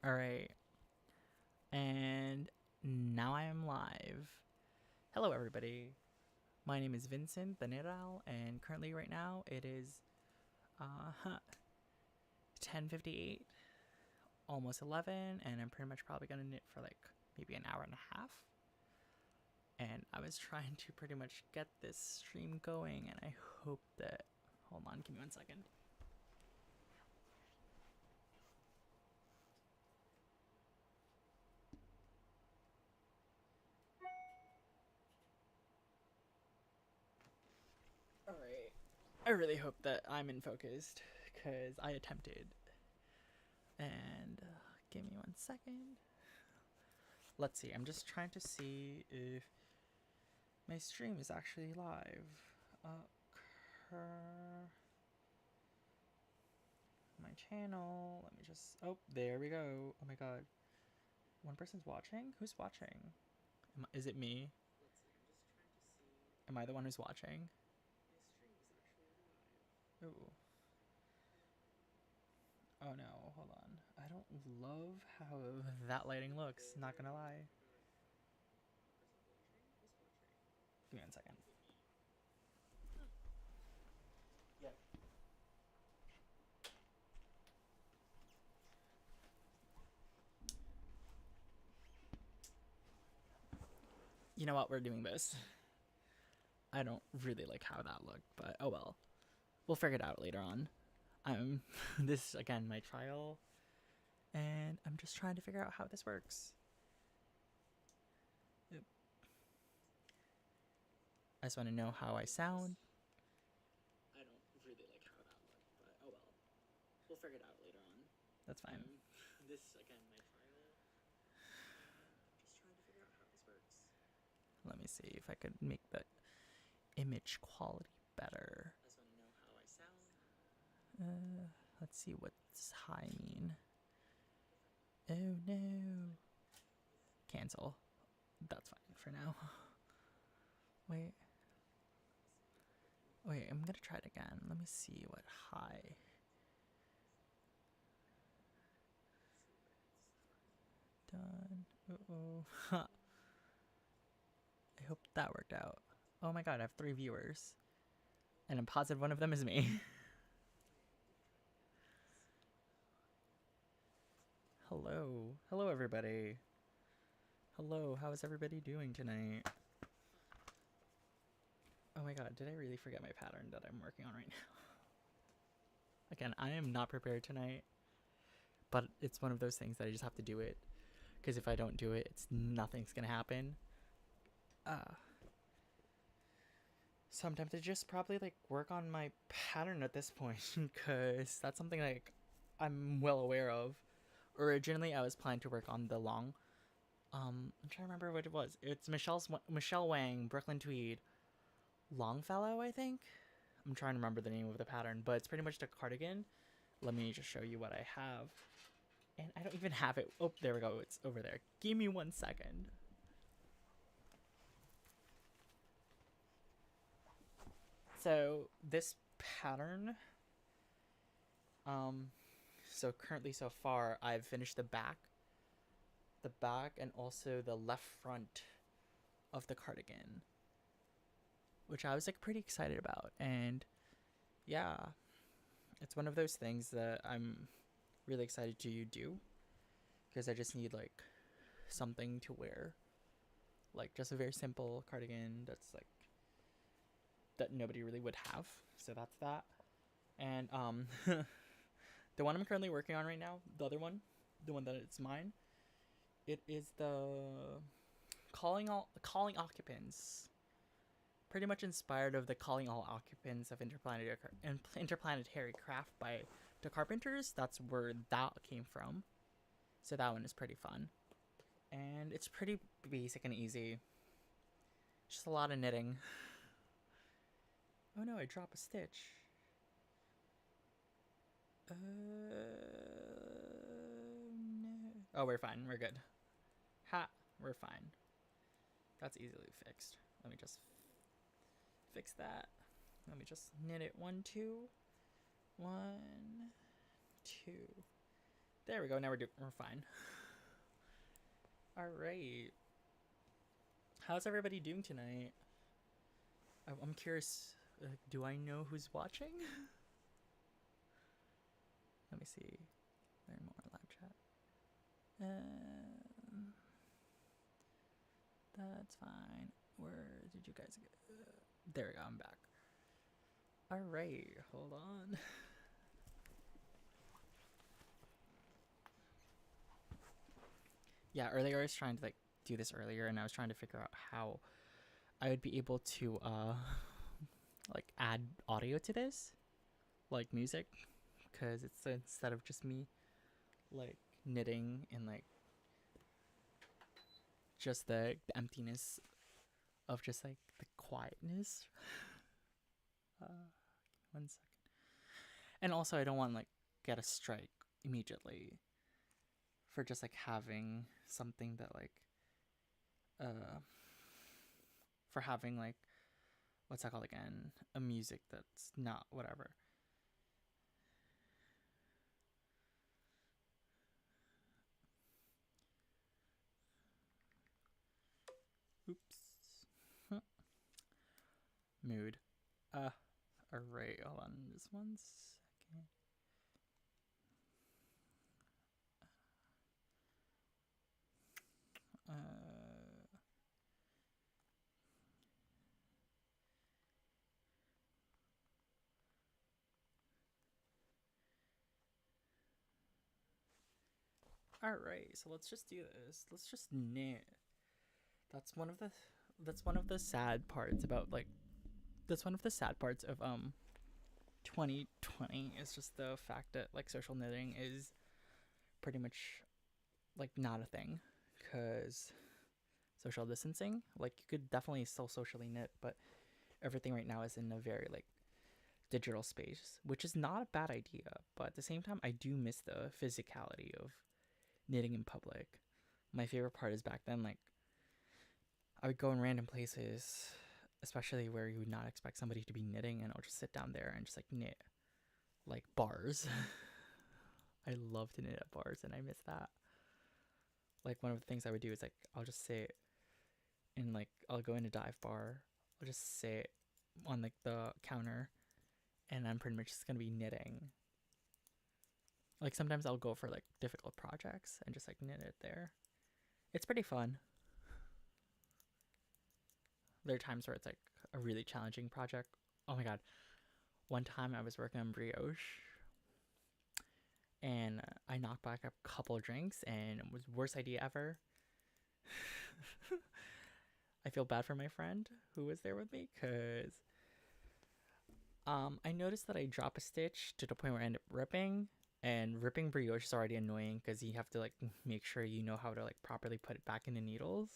Alright, and now I am live. Hello, everybody. My name is Vincent Beneral, and currently, right now, it is 10:58, almost 11, and I'm pretty much probably gonna knit for like maybe an hour and a half. And I was trying to pretty much get this stream going, and I hope that. Hold on, give me 1 second. Alright. I really hope that I'm in focused, because I attempted. And give me 1 second. Let's see, I'm just trying to see if my stream is actually live. My channel, let me just, oh, there we go. Oh my god. One person's watching? Who's watching? Is it me? Am I the one who's watching? Ooh. Oh no, hold on. I don't love how that lighting looks, not gonna lie. Give me 1 second. Yep. You know what? We're doing this. I don't really like how that looked, but oh well. We'll figure it out later on. This again my trial, and I'm just trying to figure out how this works. Yep. I just want to know how I sound. I don't really like how that looked, but oh well. We'll figure it out later on. That's fine. This again my trial. Just trying to figure out how this works. Let me see if I could make the image quality better. I just want to know how I sound. Let's see what's high mean. Oh no. Cancel. That's fine for now. Wait. Wait, I'm gonna try it again. Let me see what high. Done. Uh-oh. I hope that worked out. Oh my god, I have 3 viewers. And I'm positive one of them is me. Hello. Hello, everybody. Hello, how is everybody doing tonight? Oh my god, did I really forget my pattern that I'm working on right now? Again, I am not prepared tonight, but it's one of those things that I just have to do it. Because if I don't do it, nothing's gonna happen. Sometimes I just probably like work on my pattern at this point, because that's something like I'm well aware of. Originally, I was planning to work on the long. I'm trying to remember what it was. It's Michelle Wang, Brooklyn Tweed, Longfellow, I think. I'm trying to remember the name of the pattern, but it's pretty much the cardigan. Let me just show you what I have. And I don't even have it. Oh, there we go. It's over there. Give me 1 second. So this pattern, so currently so far I've finished the back and also the left front of the cardigan, which I was like pretty excited about. And yeah, it's one of those things that I'm really excited to do, because I just need like something to wear, like just a very simple cardigan that's like that nobody really would have. So that's that. And the one I'm currently working on right now, the other one, the one that it's mine, it is the calling occupants, pretty much inspired of the Calling All Occupants of Interplanetary Craft by the Carpenters. That's where that came from. So that one is pretty fun. And it's pretty basic and easy. Just a lot of knitting. Oh no, I dropped a stitch. No. Oh, we're fine. We're good. Ha, we're fine. That's easily fixed. Let me just fix that. Let me just knit it 1, 2, 1, 2, There we go. Now we're fine. All right. How's everybody doing tonight? I'm curious. Do I know who's watching? Let me see. Learn more live chat. That's fine. Where did you guys go? There we go. I'm back. All right. Hold on. Yeah, earlier I was trying to like do this earlier, and I was trying to figure out how I would be able to like add audio to this, like music, because it's instead of just me like knitting and like just the emptiness of just like the quietness. 1 second. And also I don't want like get a strike immediately for just like having something that like for having like what's that called again? A music that's not whatever. Oops. Mood. Alright, hold on just 1 second. Alright, so let's just do this. Let's just knit. That's one of the sad parts about like that's one of the sad parts of 2020 is just the fact that like social knitting is pretty much like not a thing because social distancing, like you could definitely still socially knit, but everything right now is in a very like digital space, which is not a bad idea, but at the same time I do miss the physicality of knitting in public. My favorite part is back then like I would go in random places, especially where you would not expect somebody to be knitting, and I'll just sit down there and just like knit like bars. I love to knit at bars and I miss that. Like one of the things I would do is like I'll just sit and like I'll go in a dive bar. I'll just sit on like the counter and I'm pretty much just gonna be knitting. Like sometimes I'll go for like difficult projects and just like knit it there. It's pretty fun. There are times where it's like a really challenging project. Oh my god. One time I was working on brioche and I knocked back a couple drinks and it was the worst idea ever. I feel bad for my friend who was there with me because I noticed that I drop a stitch to the point where I end up ripping, and ripping brioche is already annoying because you have to like make sure you know how to like properly put it back in the needles.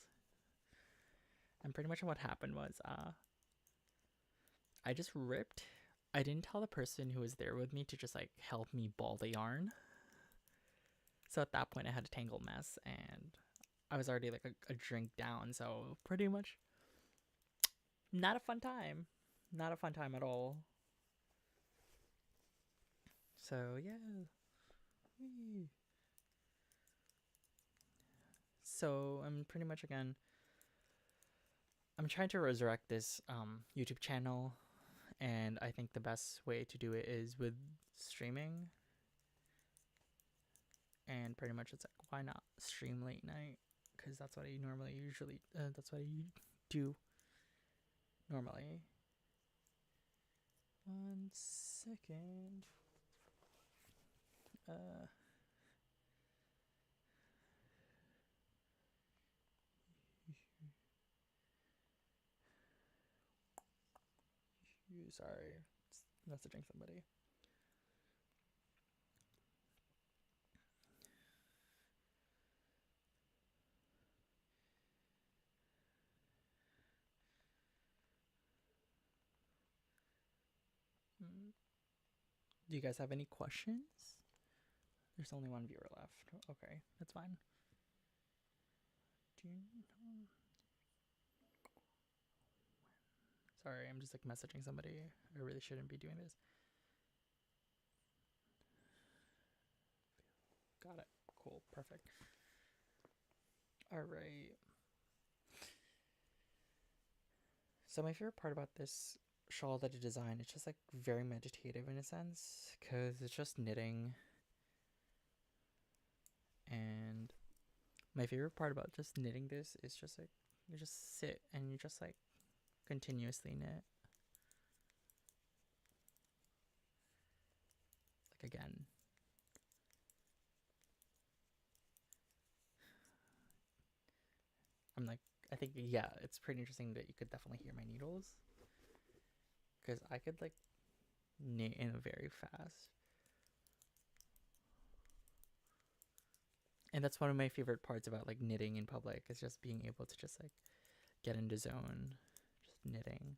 And pretty much what happened was I just ripped. I didn't tell the person who was there with me to just like help me ball the yarn. So at that point I had a tangle mess and I was already like a drink down, so pretty much not a fun time. Not a fun time at all. So yeah. Whee. So I'm pretty much again I'm trying to resurrect this YouTube channel, and I think the best way to do it is with streaming. And pretty much it's like, why not stream late night? Because that's what I that's what I do normally. 1 second. Sorry, messaging somebody. Do you guys have any questions? There's only one viewer left. Okay, that's fine. Sorry, I'm just like messaging somebody. I really shouldn't be doing this. Got it. Cool. Perfect. All right. So my favorite part about this shawl that I designed, it's just like very meditative in a sense, because it's just knitting. And my favorite part about just knitting this is just like you just sit and you just like continuously knit. Like again. I'm like, I think, yeah, it's pretty interesting that you could definitely hear my needles. Because I could like knit in very fast. And that's one of my favorite parts about like knitting in public is just being able to just like get into zone, just knitting.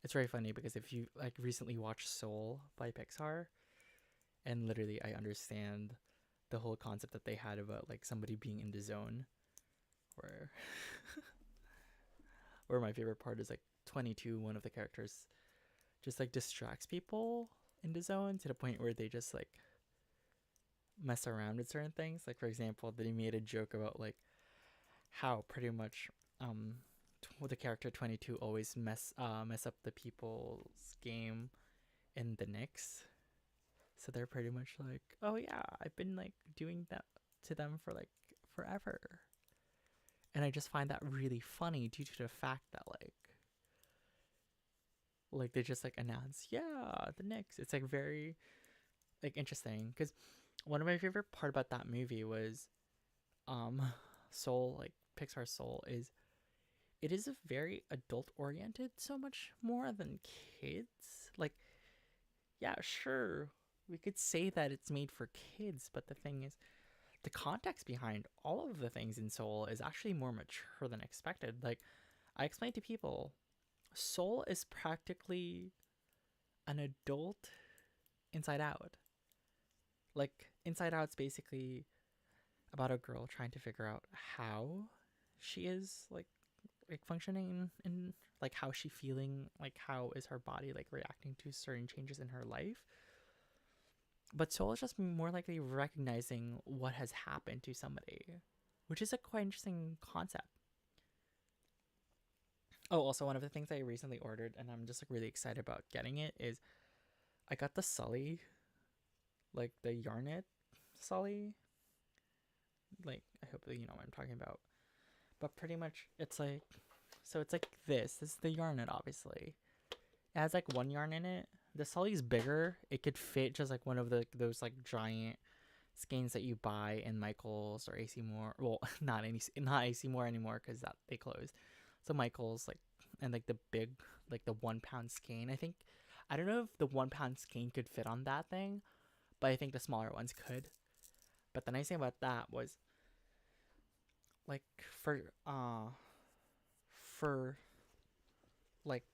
It's very funny because if you like recently watched Soul by Pixar, and literally I understand the whole concept that they had about like somebody being in the zone, where where my favorite part is like 22, one of the characters just like distracts people in the zone to the point where they just like mess around with certain things. Like for example, they made a joke about like how pretty much the character 22 always mess up the people's game in the Knicks. So they're pretty much like, oh yeah, I've been like doing that to them for like forever. And I just find that really funny due to the fact that like they just like announce, yeah, the Knicks. It's like very like interesting because one of my favorite part about that movie was um Soul, like Pixar Soul, is it is a very adult oriented so much more than kids. Like, yeah, sure, we could say that it's made for kids, but the thing is the context behind all of the things in Soul is actually more mature than expected. Like I explained to people, Soul is practically an adult Inside Out. Like Inside Out's basically about a girl trying to figure out how she is like functioning in like how she feeling, like how is her body like reacting to certain changes in her life. But Soul is just more likely recognizing what has happened to somebody, which is a quite interesting concept. Oh, also one of the things I recently ordered and I'm just like really excited about getting it is I got the Sully, like the Yarnet Sully. Like I hope that you know what I'm talking about. But pretty much it's like, so it's like this is the Yarnet, obviously. It has like one yarn in it. The Sully's bigger. It could fit just like one of those like giant skeins that you buy in Michaels or AC Moore. Well, not AC Moore anymore because that they closed. So Michaels like, and like the big like the 1 pound skein. I don't know if the 1 pound skein could fit on that thing, but I think the smaller ones could. But the nice thing about that was like for like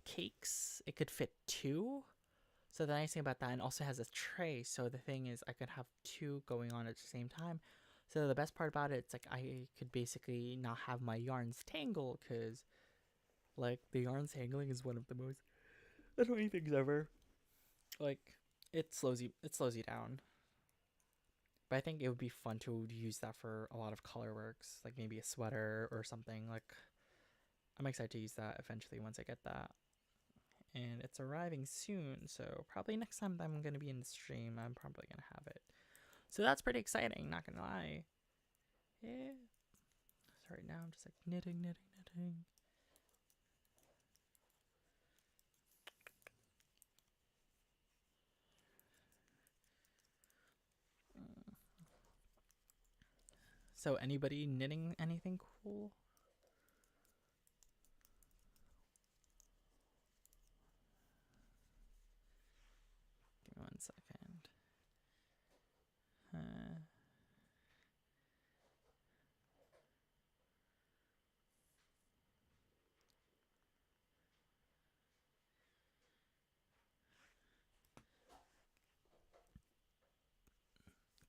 cakes it could fit two. So the nice thing about that, and also has a tray, so the thing is I could have two going on at the same time. So the best part about it, it's like I could basically not have my yarns tangle because like the yarns tangling is one of the most annoying things ever. Like it slows you down. But I think it would be fun to use that for a lot of color works, like maybe a sweater or something. Like I'm excited to use that eventually once I get that. And it's arriving soon, so probably next time I'm gonna be in the stream, I'm probably gonna have it. So that's pretty exciting, not gonna lie. Yeah. So right now I'm just like knitting, knitting, knitting. So anybody knitting anything cool? Give me 1 second.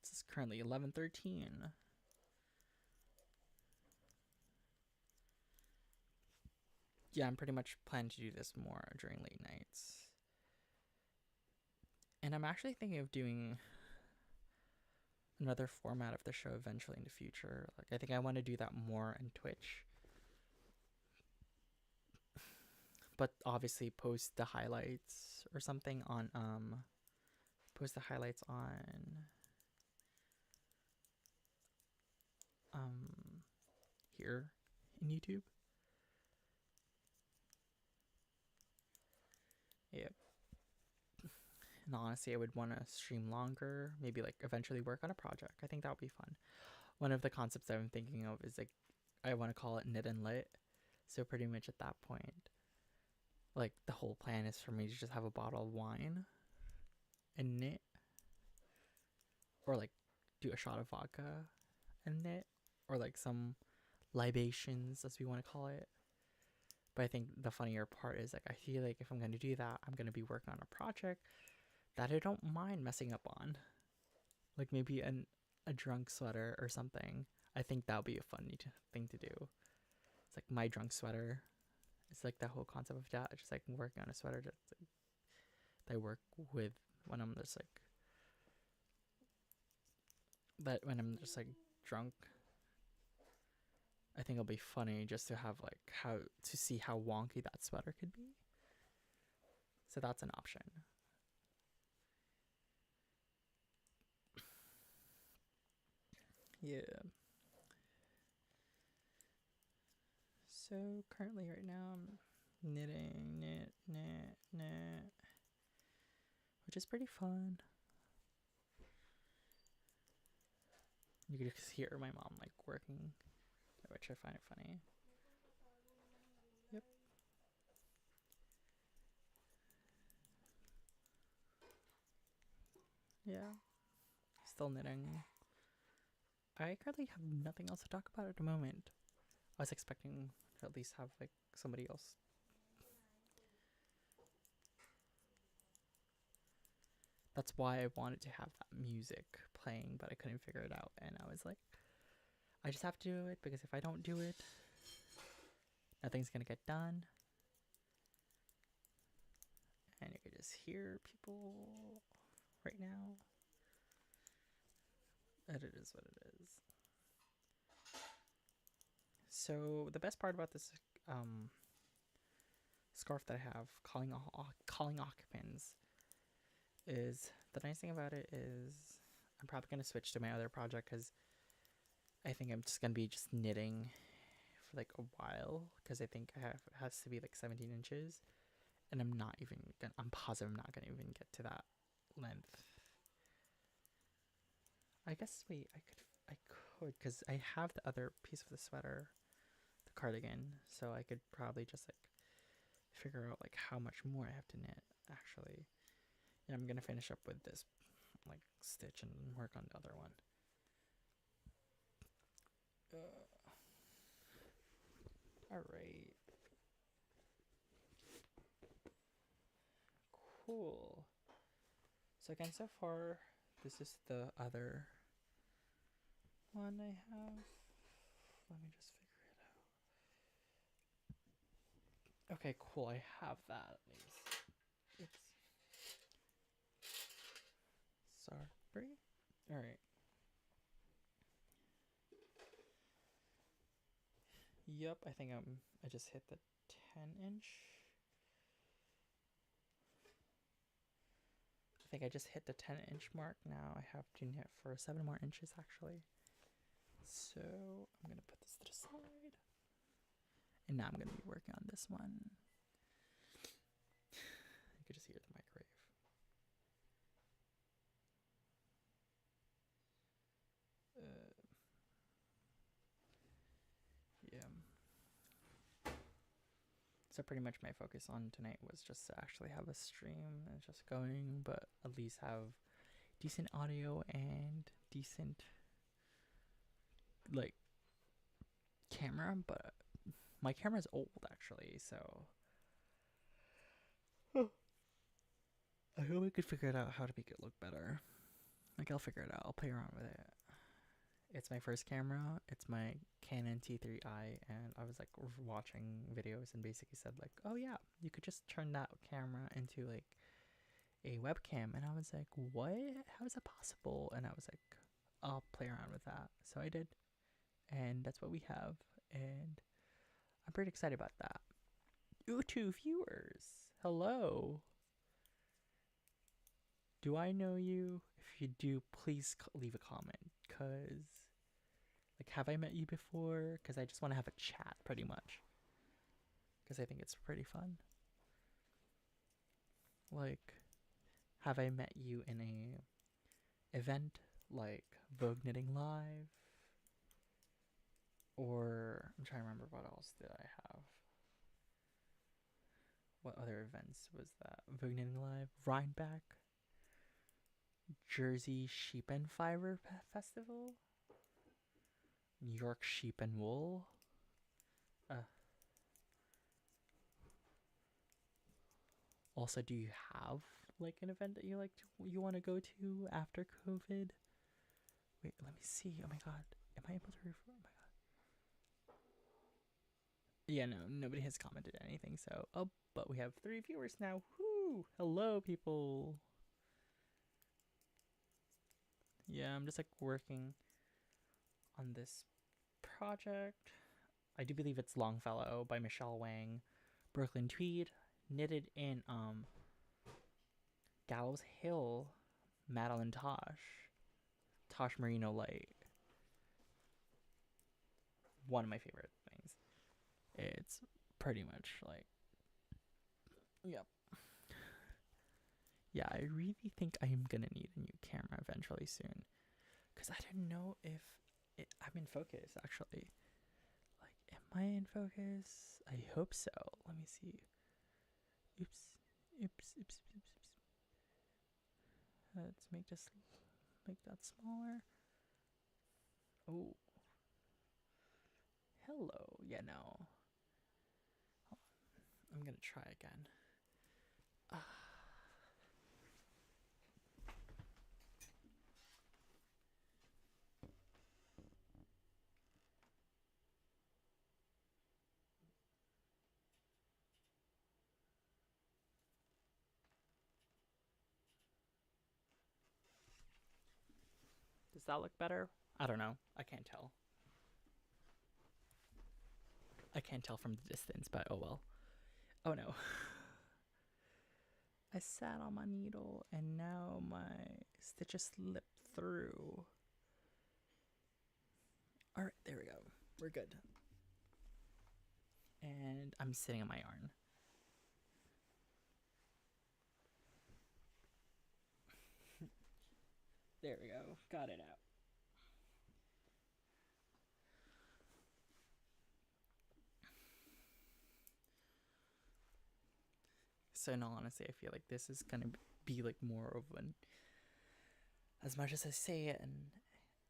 This is currently 11:13. Yeah, I'm pretty much planning to do this more during late nights. And I'm actually thinking of doing another format of the show eventually in the future. Like I think I want to do that more in Twitch, but obviously post the highlights or something on post the highlights on here in YouTube. Yep. And honestly, I would want to stream longer, maybe like eventually work on a project. I think that would be fun. One of the concepts I'm thinking of is like I want to call it knit and lit. So pretty much at that point, like the whole plan is for me to just have a bottle of wine and knit, or like do a shot of vodka and knit, or like some libations as we want to call it. But I think the funnier part is like I feel like if I'm going to do that, I'm going to be working on a project that I don't mind messing up on, like maybe a drunk sweater or something. I think that would be a funny thing to do. It's like my drunk sweater. It's like the whole concept of that. Just like working on a sweater that I work with when I'm just like drunk. I think it'll be funny just to have like how to see how wonky that sweater could be. So that's an option. Yeah. So currently right now I'm knitting, knit, which is pretty fun. You can just hear my mom like working, which I find it funny. Yep. Yeah. Still knitting. I currently have nothing else to talk about at the moment. I was expecting to at least have like somebody else. That's why I wanted to have that music playing, but I couldn't figure it out. And I was like, I just have to do it because if I don't do it, nothing's gonna get done. And you can just hear people right now. And it is what it is. So the best part about this scarf that I have, calling occupants, is the nice thing about it is I'm probably gonna switch to my other project because I think I'm just gonna be just knitting for like a while because I think it has to be like 17 inches, and I'm positive I'm not gonna even get to that length. I guess I could because I have the other piece of the sweater, the cardigan, so I could probably just like figure out like how much more I have to knit actually. And I'm gonna finish up with this like stitch and work on the other one. All right. Cool. So again, so far, this is the other one I have. Let me just figure it out. Okay, cool. I have that at least. Oops. Sorry. All right. Yep, I think I just hit the 10-inch. I think I just hit the 10-inch mark. Now I have to knit for 7 more inches actually. So I'm gonna put this to the side. And now I'm gonna be working on this one. You could just hear the microwave. Yeah. So pretty much my focus on tonight was just to actually have a stream and just going, but at least have decent audio and decent like camera. But my camera's old actually, so I hope I could figure it out how to make it look better. Like I'll figure it out. I'll play around with it. It's my first camera. It's my Canon T3i, and I was like watching videos and basically said like, oh yeah, you could just turn that camera into like a webcam, and I was like, what? How is that possible? And I was like, play around with that. So I did, and that's what we have, and I'm pretty excited about that. Ooh, 2 viewers. Hello. Do I know you? If you do, please leave a comment. Cause, like, have I met you before? Cause I just want to have a chat, pretty much. Cause I think it's pretty fun. Like, have I met you in a event like Vogue Knitting Live? Or I'm trying to remember what else did I have. What other events was that? Vogue Knitting Live, Rhinebeck, Jersey Sheep and Fiber Festival, New York Sheep and Wool. Also, do you have like an event that you want to go to after COVID? Wait, let me see. Oh my god, am I able to refer? Oh my god. Yeah, no, nobody has commented anything. So, oh, but we have 3 viewers now. Whoo! Hello, people. Yeah, I'm just like working on this project. I do believe it's Longfellow by Michelle Wang, Brooklyn Tweed, knitted in Gallows Hill, Madeline Tosh Merino Light. One of my favorite things. It's pretty much like, yep. Yeah, I really think I am gonna need a new camera eventually soon, cause I don't know if I'm in focus actually. Like, am I in focus? I hope so. Let me see. Oops. Let's make that smaller. Oh, hello. Yeah, no. I'm gonna try again. Does that look better? I don't know. I can't tell. I can't tell from the distance, but oh well. Oh no. I sat on my needle and now my stitches slipped through. Alright, there we go. We're good. And I'm sitting on my yarn. There we go. Got it out. So in all honesty, I feel like this is gonna be like more of an, as much as I say it, an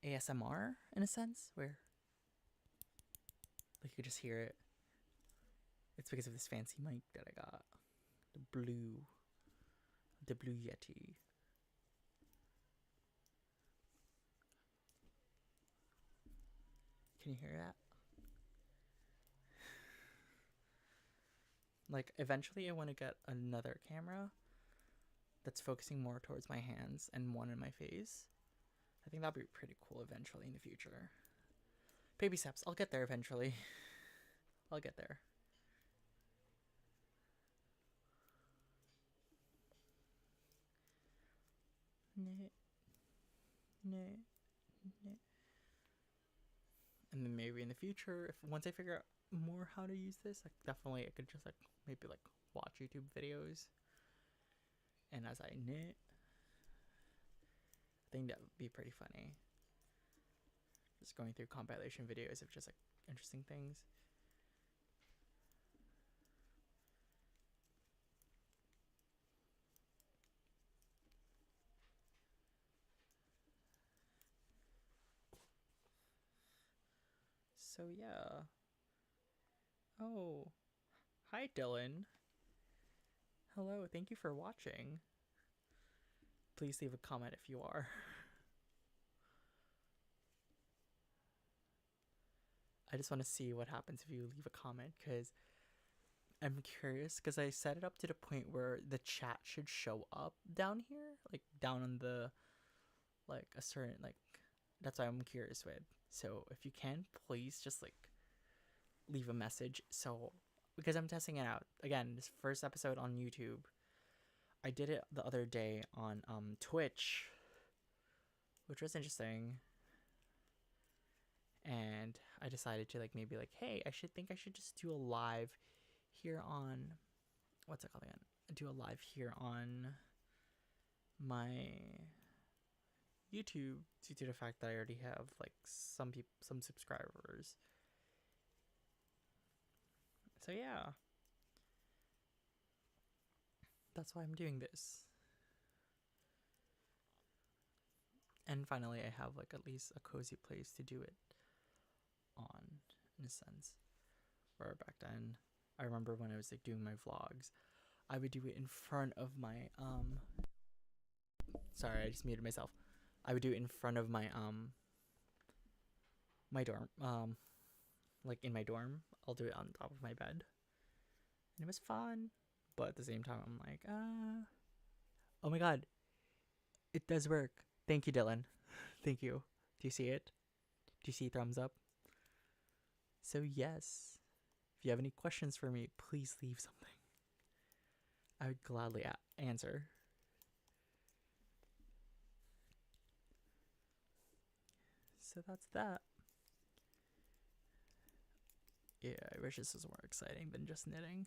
ASMR in a sense, where like you could just hear it. It's because of this fancy mic that I got. The Blue Yeti. Can you hear that? Like, eventually I want to get another camera that's focusing more towards my hands and one in my face. I think that'd be pretty cool eventually in the future. Baby steps. I'll get there eventually. I'll get there. Knit. And then maybe in the future, if once I figure out more how to use this, like definitely I could just like maybe like watch YouTube videos. And as I knit, I think that would be pretty funny. Just going through compilation videos of just like interesting things. So yeah. Oh, hi Dylan. Hello, thank you for watching. Please leave a comment if you are. I just want to see what happens if you leave a comment, because I'm curious, because I set it up to the point where the chat should show up down here, like down on the, like a certain, like That's why I'm curious with. So if you can, please just like leave a message. So because I'm testing it out again, this first episode on YouTube. I did it the other day on Twitch, which was interesting. And I decided to like maybe like, hey, I should just do a live here on what's it called again? Do a live here on my YouTube due to the fact that I already have like some subscribers. So yeah, that's why I'm doing this. And finally, I have like at least a cozy place to do it on, in a sense. Where back then, I remember when I was like doing my vlogs, I would do it in front of my Sorry, I just muted myself. I would do it in front of my dorm like in my dorm. I'll do it on top of my bed, and it was fun. But at the same time, I'm like, oh my god, it does work. Thank you, Dylan. Thank you. Do you see it? Do you see thumbs up? So yes, if you have any questions for me, please leave something. I would gladly answer. So that's that. Yeah, I wish this was more exciting than just knitting.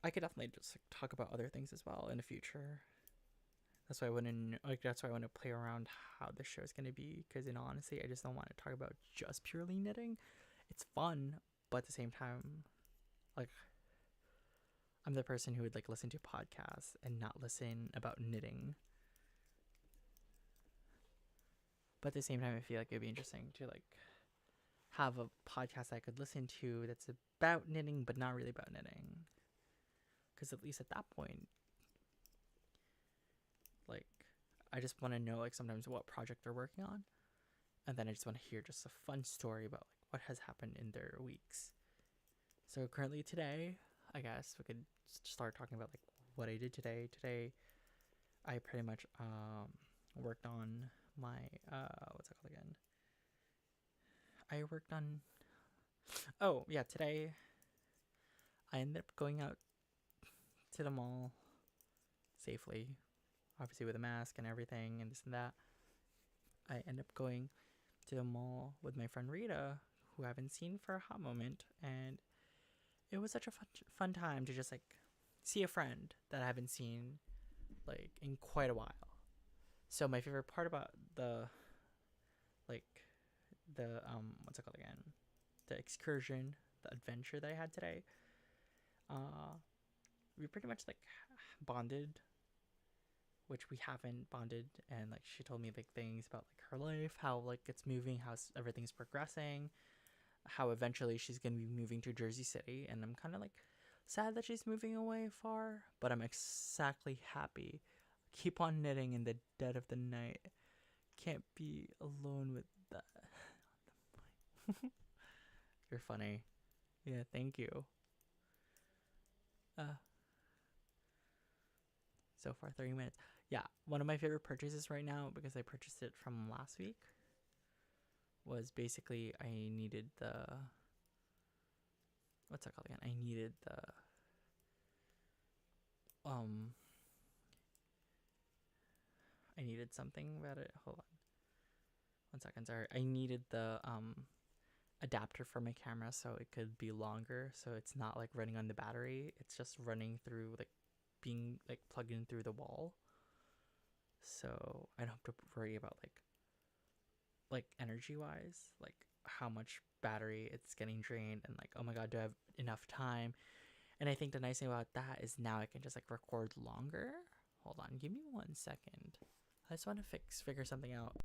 I could definitely just like, talk about other things as well in the future. That's why I want to That's why I want to play around how the show is going to be. Because honestly, I just don't want to talk about just purely knitting. It's fun, but at the same time, like I'm the person who would like listen to podcasts and not listen about knitting. But at the same time, I feel like it'd be interesting to like have a podcast I could listen to that's about knitting, but not really about knitting. Because at least at that point, like I just want to know like sometimes what project they're working on, and then I just want to hear just a fun story about like what has happened in their weeks. So currently today, I guess we could start talking about like what I did today. Today, I pretty much worked on my what's it called again? I worked on. Oh yeah, today I ended up going out to the mall safely, obviously with a mask and everything and this and that. I end up going to the mall with my friend Rita, who I haven't seen for a hot moment, and it was such a fun time to just like see a friend that I haven't seen like in quite a while. So my favorite part about like the what's it called again? The excursion, the adventure that I had today. We pretty much like bonded, which we haven't bonded, and like she told me like things about like her life, how like it's moving, how everything's progressing, how eventually she's gonna be moving to Jersey City, and I'm kind of like sad that she's moving away far, but I'm exactly happy. Keep on knitting in the dead of the night. Can't be alone with that. You're funny. Yeah, thank you. Uh, so far 30 minutes. Yeah, one of my favorite purchases right now, because I purchased it from last week, was basically I needed the what's that called again? I needed the um I needed something about it. Hold on. 1 second, sorry. I needed the adapter for my camera so it could be longer, so it's not like running on the battery. It's just running through like being like plugged in through the wall. So I don't have to worry about like energy wise, like how much battery it's getting drained, and like, oh my god, do I have enough time? And I think the nice thing about that is now I can just like record longer. Hold on, give me 1 second. I just want to figure something out.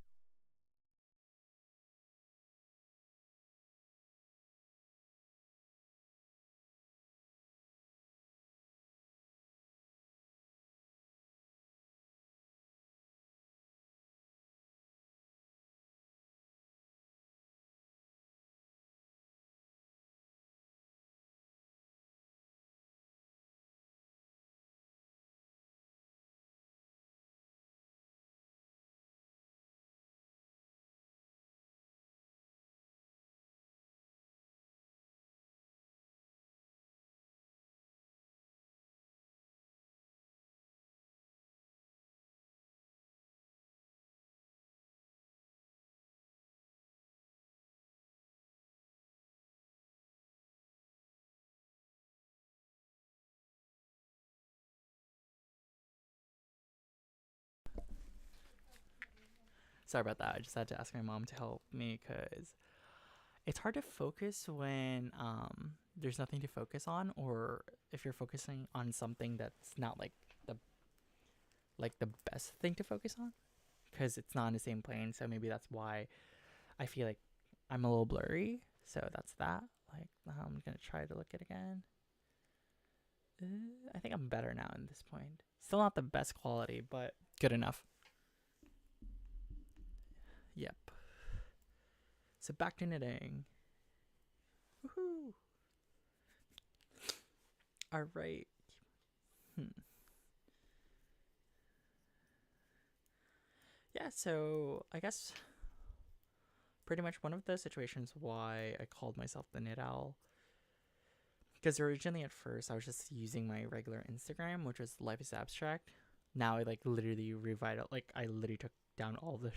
Sorry about that. I just had to ask my mom to help me because it's hard to focus when there's nothing to focus on, or if you're focusing on something that's not the the best thing to focus on because it's not in the same plane. So maybe that's why I feel like I'm a little blurry. So that's that. Like I'm gonna try to look at it again. I think I'm better now at this point. Still not the best quality, but good enough. Yep. So back to knitting. Woohoo! All right. Yeah, so I guess pretty much one of the situations why I called myself the Knit Owl, because originally at first I was just using my regular Instagram, which was Life is Abstract. Now I literally I literally took down all the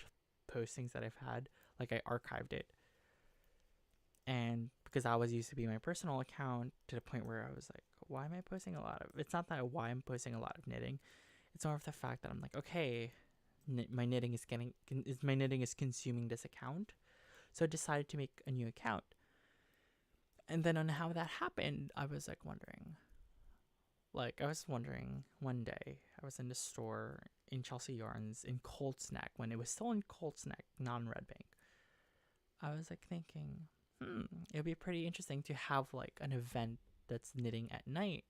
postings that I've had. Like I archived it. And because that was used to be my personal account, to the point where I was like, why am I posting a lot of, it's not that why I'm posting a lot of knitting. It's more of the fact that I'm like, okay, my knitting is consuming this account. So I decided to make a new account. And then on how that happened, I was wondering one day, I was in the store in Chelsea Yarns in Coltsneck, when it was still in Coltsneck, not in Red Bank. I was thinking, it would be pretty interesting to have an event that's knitting at night,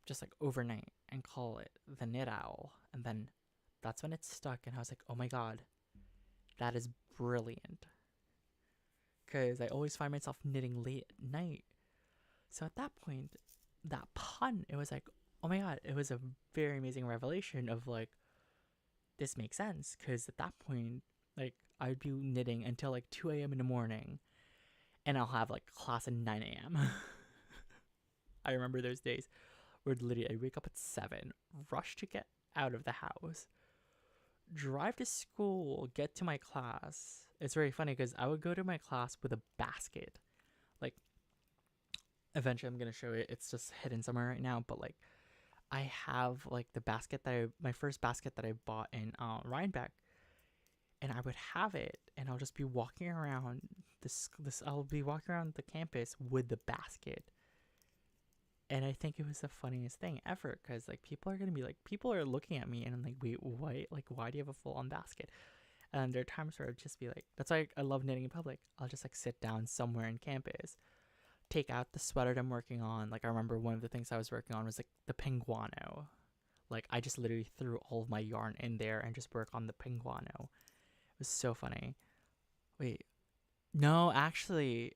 just overnight, and call it the Knit Owl. And then that's when it stuck, and I was like, oh my god, that is brilliant. Because I always find myself knitting late at night. So at that point, that pun, it was oh my god, it was a very amazing revelation of this makes sense. Because at that point, I'd be knitting until 2 a.m. in the morning, and I'll have class at 9 a.m. I remember those days where literally I wake up at 7, rush to get out of the house, drive to school, get to my class. It's very funny because I would go to my class with a basket. Eventually I'm gonna show it. It's just hidden somewhere right now, but I have the basket my first basket that I bought in Rhinebeck, and I would have it, and I'll just be walking around I'll be walking around the campus with the basket. And I think it was the funniest thing ever, because people are gonna be people are looking at me, and I'm wait, why do you have a full-on basket? And there are times where I'd just be that's why I love knitting in public. I'll just sit down somewhere in campus, take out the sweater that I'm working on. I remember one of the things I was working on was the Pinguano. I just literally threw all of my yarn in there and just work on the Pinguano. It was so funny. Wait, no, actually,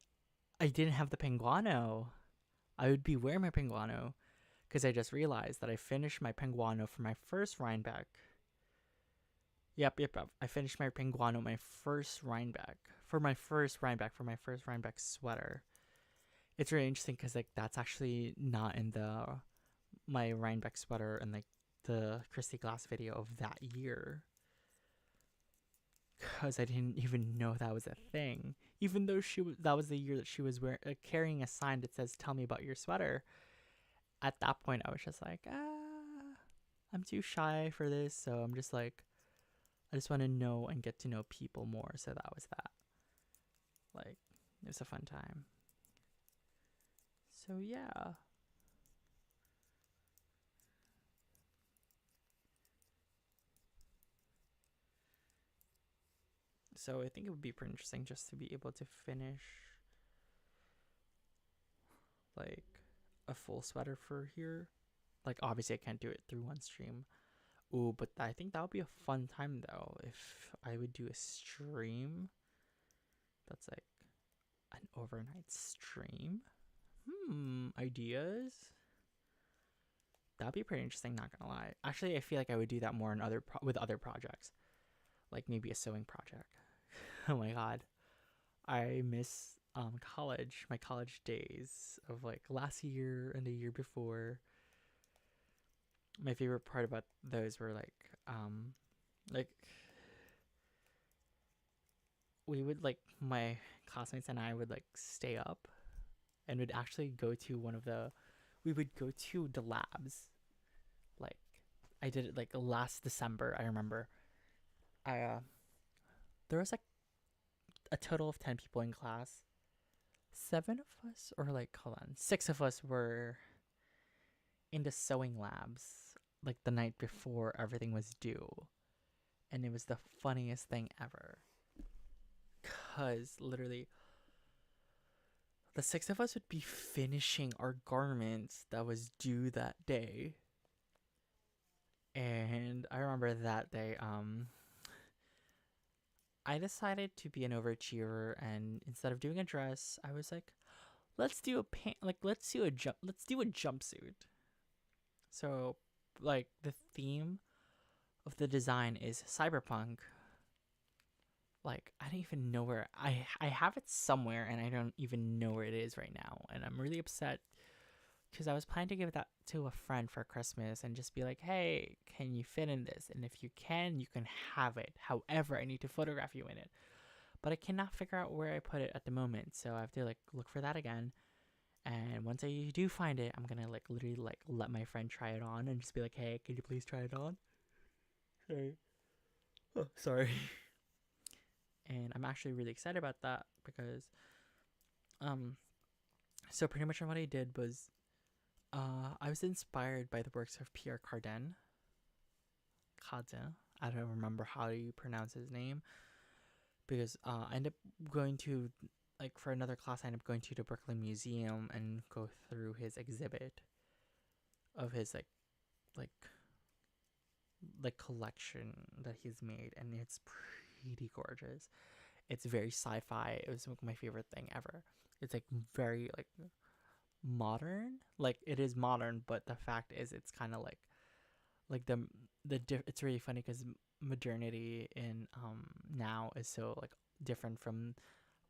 I didn't have the Pinguano. I would be wearing my Pinguano, because I just realized that I finished my Pinguano for my first Rhinebeck. Yep. I finished my Pinguano, my first Rhinebeck sweater. It's really interesting because that's actually not in my Rhinebeck sweater and the Christy Glass video of that year, because I didn't even know that was a thing. Even though that was the year that she was carrying a sign that says "Tell me about your sweater." At that point, I was just I'm too shy for this, so I'm just I just want to know and get to know people more. So that was that. It was a fun time. So yeah. So I think it would be pretty interesting just to be able to finish a full sweater for here. Obviously I can't do it through one stream. Ooh, but I think that would be a fun time though, if I would do a stream that's an overnight stream. Ideas? That'd be pretty interesting, not gonna lie. Actually, I feel I would do that more in with other projects. Maybe a sewing project. Oh my god. I miss college, my college days of last year and the year before. My favorite part about those were we would my classmates and I would stay up and would actually go to we would go to the labs. I did it last December, I remember. there was like a total of 10 people in class. Seven of us, or like, hold on, six of us were in the sewing labs like the night before everything was due. And it was the funniest thing ever. Because literally, the six of us would be finishing our garments that was due that day. And I remember that day, I decided to be an overachiever, and instead of doing a dress, I was like, let's do a let's do a jumpsuit. So, like, the theme of the design is cyberpunk. Like, I don't even know where I have it somewhere, and I don't even know where it is right now, and I'm really upset because I was planning to give that to a friend for Christmas and just be like, hey, can you fit in this? And if you can have it. However, I need to photograph you in it, but I cannot figure out where I put it at the moment, so I have to like look for that again. And once I do find it, I'm gonna like literally like let my friend try it on and just be like, hey, could you please try it on? Sorry. Oh, sorry. And I'm actually really excited about that because um so pretty much what I did was I was inspired by the works of Pierre Cardin. Cardin. I don't remember how you pronounce his name because I ended up going to like for another class. I ended up going to the Brooklyn Museum and go through his exhibit of his like collection that he's made, and it's pretty gorgeous. It's very sci-fi. It was my favorite thing ever. It's like very like modern. Like it is modern, but the fact is, it's kind of like it's really funny because modernity in now is so like different from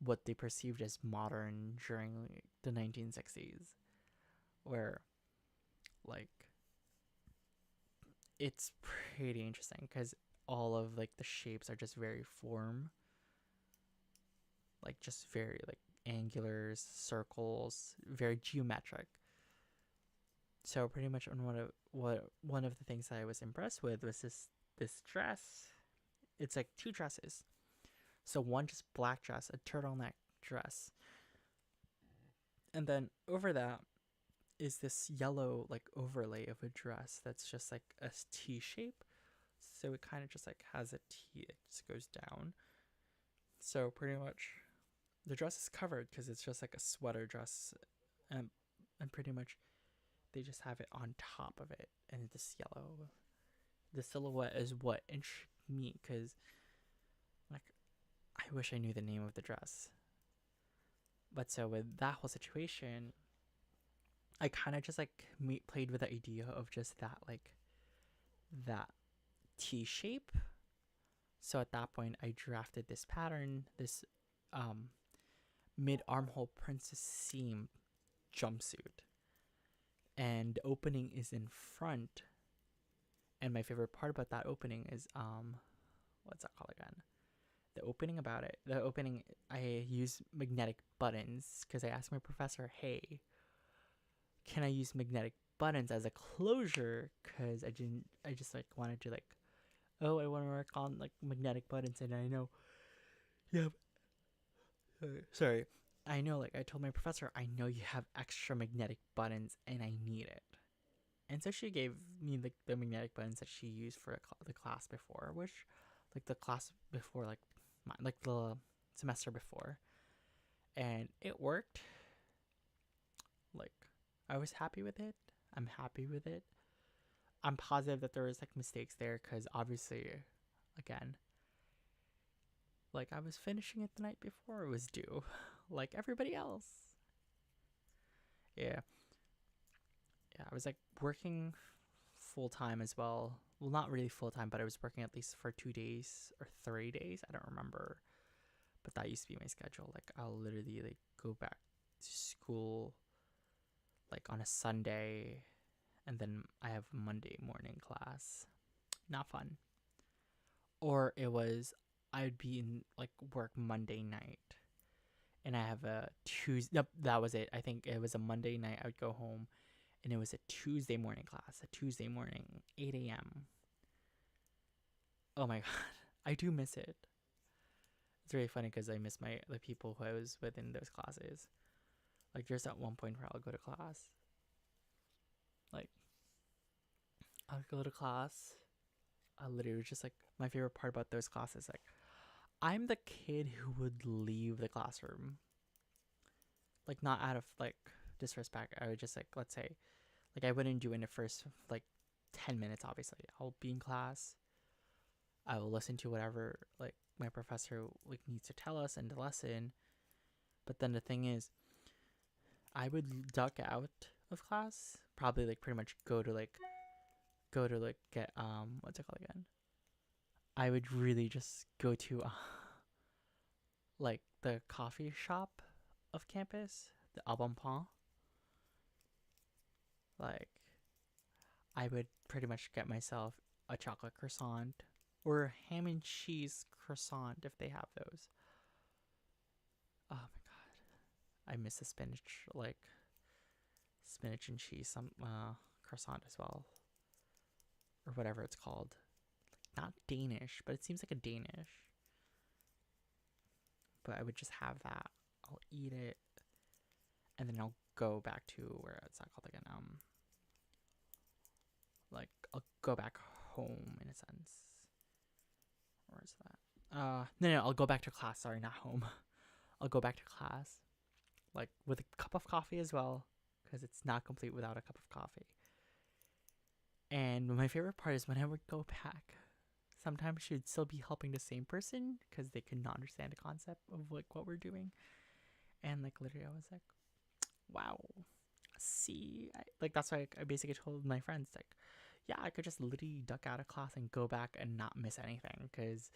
what they perceived as modern during like, the 1960s, where like it's pretty interesting because all of like the shapes are just very form, like just very like angulars, circles, very geometric. So pretty much one of the things that I was impressed with was this dress. It's like two dresses. So one just black dress, a turtleneck dress, and then over that is this yellow like overlay of a dress that's just like a T shape. So it kind of just like has a T. It just goes down. So pretty much the dress is covered because it's just like a sweater dress, and pretty much they just have it on top of it, and this yellow. The silhouette is what intrigued me because, like, I wish I knew the name of the dress. But so with that whole situation, I kind of just like played with the idea of just that T shape. So at that point, I drafted this pattern, this um, mid armhole princess seam jumpsuit, and the opening is in front. And my favorite part about that opening is what's that called again? The opening, I use magnetic buttons because I asked my professor, hey, can I use magnetic buttons as a closure? Because I just like wanted to like, oh, I want to work on like magnetic buttons, and I know, yeah, sorry, I know, like I told my professor, I know you have extra magnetic buttons, and I need it. And so she gave me the magnetic buttons that she used for the class before, which, like the class before, like the semester before, and it worked. Like, I was happy with it. I'm happy with it. I'm positive that there was like mistakes there because obviously, again, like I was finishing it the night before it was due, like everybody else. Yeah, yeah. I was like working full time as well. Well, not really full time, but I was working at least for 2 days or 3 days. I don't remember, but that used to be my schedule. Like I'll literally like go back to school like on a Sunday, and then I have Monday morning class. Not fun. Or it was I'd be in like work Monday night, and I have a Tuesday. Nope, that was it. I think it was a Monday night. I would go home, and it was a Tuesday morning class. A Tuesday morning, 8 a.m. Oh my god, I do miss it. It's really funny because I miss the people who I was with in those classes. Like there's that one point where I'll go to class. Like I'll go to class. I literally just like my favorite part about those classes. Like I'm the kid who would leave the classroom. Like not out of like disrespect. I would just like let's say like I wouldn't do in the first like 10 minutes. Obviously, I'll be in class. I will listen to whatever like my professor like needs to tell us in the lesson. But then the thing is, I would duck out of class. Probably like pretty much go to like get what's it called again? I would really just go to like the coffee shop of campus, the Abonpont. Like I would pretty much get myself a chocolate croissant or a ham and cheese croissant if they have those. Oh my god, I miss the spinach and cheese some croissant as well, or whatever it's called. Not Danish, but it seems like a Danish. But I would just have that. I'll eat it, and then I'll go back to where it's that called again. Like I'll go back home in a sense. Where is that? No, I'll go back to class. Sorry, not home. I'll go back to class, like with a cup of coffee as well, because it's not complete without a cup of coffee. And my favorite part is when I would go back. Sometimes she'd still be helping the same person because they could not understand the concept of like what we're doing. And like literally, I was like, "Wow, see," like that's why I basically told my friends like, "Yeah, I could just literally duck out of class and go back and not miss anything because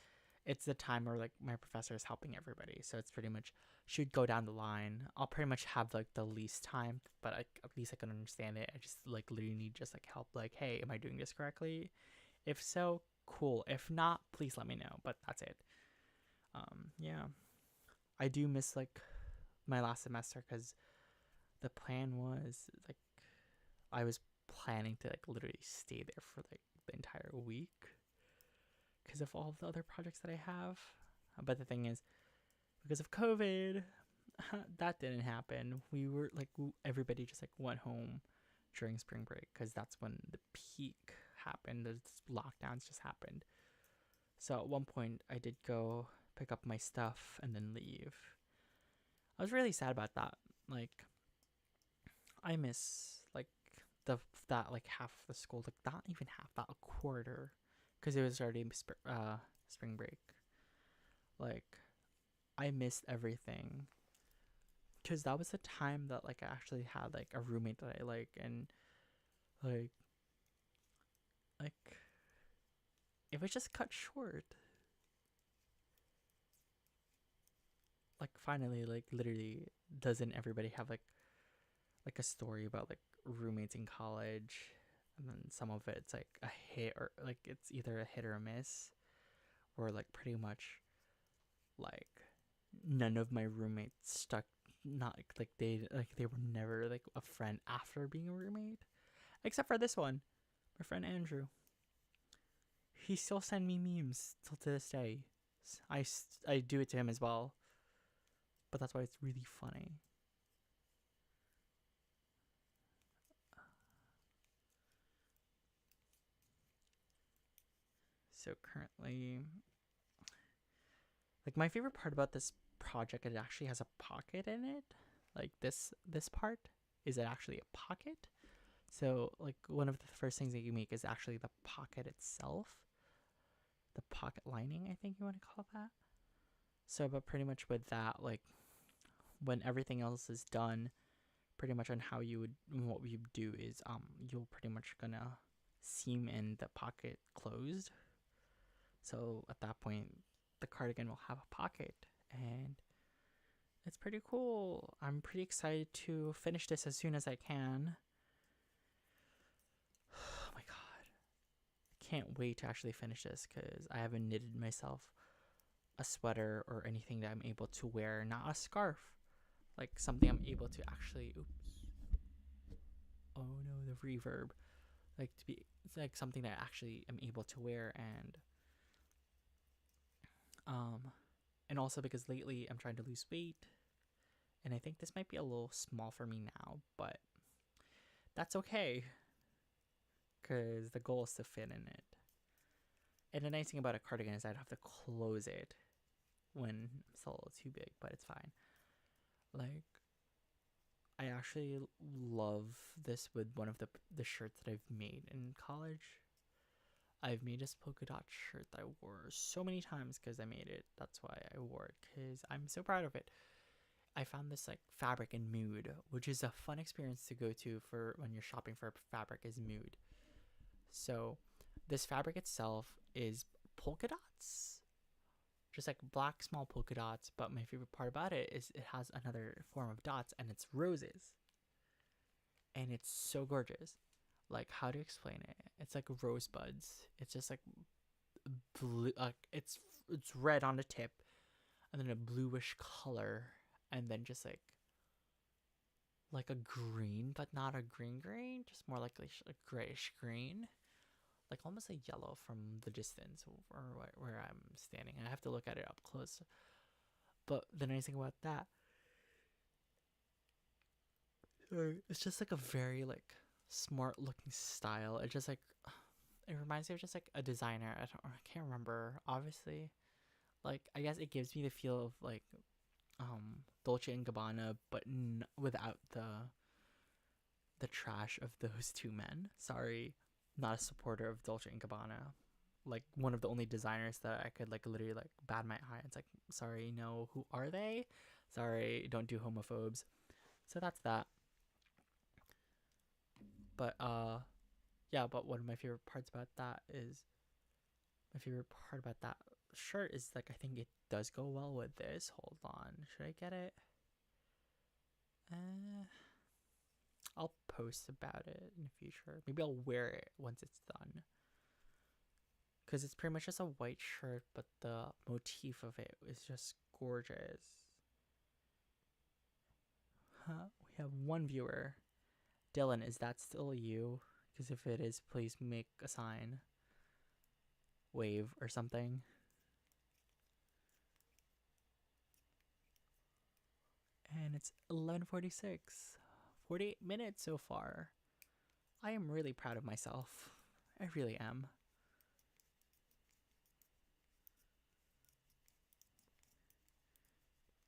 it's the time where like my professor is helping everybody. So it's pretty much should go down the line. I'll pretty much have like the least time, but at least I can understand it. I just like literally need just like help. Like, hey, am I doing this correctly? If so, cool. If not, please let me know. But that's it. Yeah, I do miss like my last semester because the plan was like I was planning to like literally stay there for like the entire week because of all of the other projects that I have. But the thing is, because of COVID, that didn't happen. We were like everybody just like went home during spring break because that's when the peak happened. The lockdowns just happened. So at one point, I did go pick up my stuff and then leave. I was really sad about that. Like, I miss like the that like half of the school, like not even half, that a quarter, because it was already spring break. Like, I missed everything because that was the time that like I actually had like a roommate that I like, and like like it was just cut short. Like finally, like literally, doesn't everybody have like a story about like roommates in college? And then some of it's like a hit, or like it's either a hit or a miss, or like pretty much like none of my roommates stuck, not like they were never like a friend after being a roommate, except for this one, my friend Andrew. He still send me memes till to this day. I do it to him as well, but that's why it's really funny. So currently, like my favorite part about this project, it actually has a pocket in it. Like this part is it actually a pocket. So like one of the first things that you make is actually the pocket itself, the pocket lining, I think you want to call that. So but pretty much with that, like when everything else is done, pretty much on how you would what you do is you'll pretty much gonna seam in the pocket closed. So at that point the cardigan will have a pocket, and it's pretty cool. I'm pretty excited to finish this as soon as I can. Oh my god. I can't wait to actually finish this because I haven't knitted myself a sweater or anything that I'm able to wear, not a scarf. Like something I'm able to actually oops. Oh no, the reverb. Like to be it's like something that I actually am able to wear um And also because lately I'm trying to lose weight, and I think this might be a little small for me now, but that's okay because the goal is to fit in it. And the nice thing about a cardigan is I'd have to close it when it's a little too big, but it's fine. Like, I actually love this with one of the shirts that I've made in college. I've made this polka dot shirt that I wore so many times because I made it. That's why I wore it, because I'm so proud of it. I found this like fabric in Mood, which is a fun experience to go to for when you're shopping for fabric, is Mood. So this fabric itself is polka dots, just like black small polka dots, but my favorite part about it is it has another form of dots, and it's roses. And it's so gorgeous. Like, how to explain it? It's like rosebuds. It's just like blue, it's red on the tip, and then a bluish color, and then just like a green, but not a green, just more like a grayish green, like almost a yellow from the distance or where I'm standing. I have to look at it up close. But the nice thing about that, it's just like a very like smart looking style. It just like it reminds me of just like a designer. I can't remember. Obviously, like I guess it gives me the feel of like Dolce and Gabbana, but without the trash of those two men. Sorry, not a supporter of Dolce and Gabbana. Like one of the only designers that I could like literally like bat my eye. It's like, sorry, no, who are they? Sorry, don't do homophobes. So that's that. But yeah, but one of my favorite parts about that is my favorite part about that shirt is like I think it does go well with this. Hold on, should I get it? I'll post about it in the future. Maybe I'll wear it once it's done. Because it's pretty much just a white shirt, but the motif of it is just gorgeous. Huh? We have one viewer. Dylan, is that still you? Because if it is, please make a sign. Wave or something. And it's 11:46. 48 minutes so far. I am really proud of myself. I really am.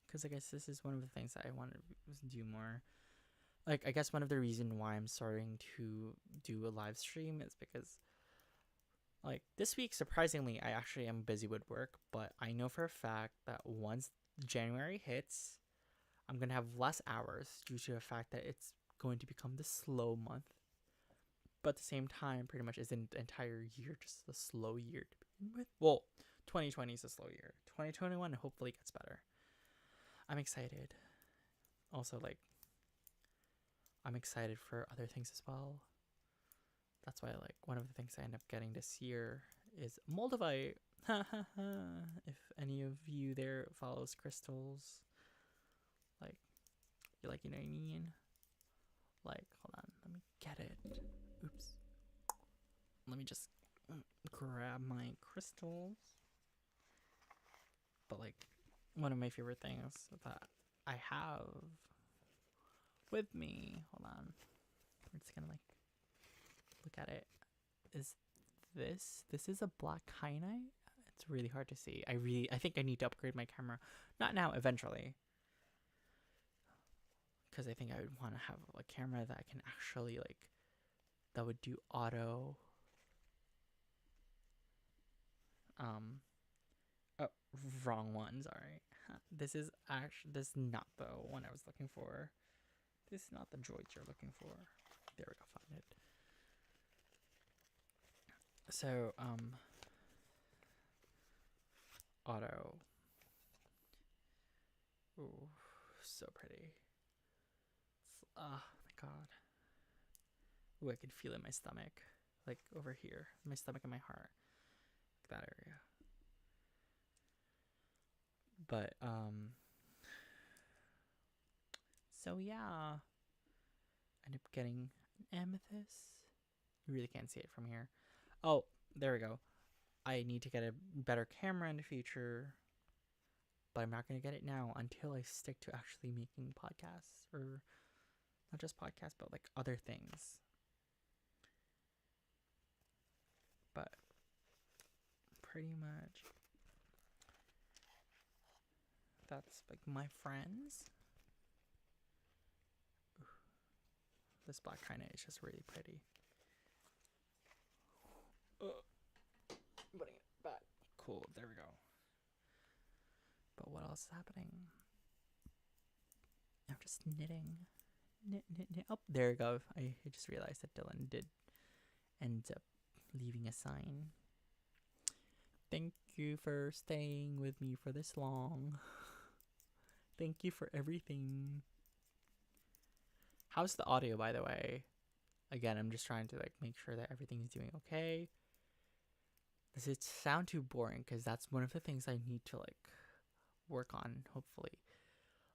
Because I guess this is one of the things that I want to do more. Like, I guess one of the reasons why I'm starting to do a live stream is because, like, this week, surprisingly, I actually am busy with work, but I know for a fact that once January hits, I'm going to have less hours due to the fact that it's going to become the slow month. But at the same time, pretty much isn't the entire year just a slow year to begin with. Well, 2020 is a slow year. 2021 hopefully gets better. I'm excited. Also, like, I'm excited for other things as well. That's why, like, one of the things I end up getting this year is Moldavite. If any of you there follows crystals, like, you're like, you know what I mean? Like, hold on, let me get it. Oops. Let me just grab my crystals. But, like, one of my favorite things that I have with me, hold on, we're just gonna, like, look at it, is this. This is a black kyanite. It's really hard to see. I think I need to upgrade my camera. Not now, eventually. Because I think I would want to have a camera that can actually, like, that would do auto. Oh, wrong one, sorry. This is not the one I was looking for. This is not the droids you're looking for. There we go, find it. So, auto. Ooh, so pretty. Oh my god. Ooh, I can feel it in my stomach. Like over here. My stomach and my heart. That area. But, so yeah. I end up getting an amethyst. You really can't see it from here. Oh, there we go. I need to get a better camera in the future. but I'm not going to get it now until I stick to actually making podcasts, or not just podcasts, but like other things. But pretty much that's like my friends. This black china is just really pretty. Putting it back. Cool, there we go. But what else is happening? I'm just knitting. Knit. Oh, there we go. I just realized that Dylan did end up leaving a sign. Thank you for staying with me for this long. Thank you for everything. How's the audio, by the way? Again, I'm just trying to like make sure that everything's doing okay. Does it sound too boring? Because that's one of the things I need to like work on, hopefully.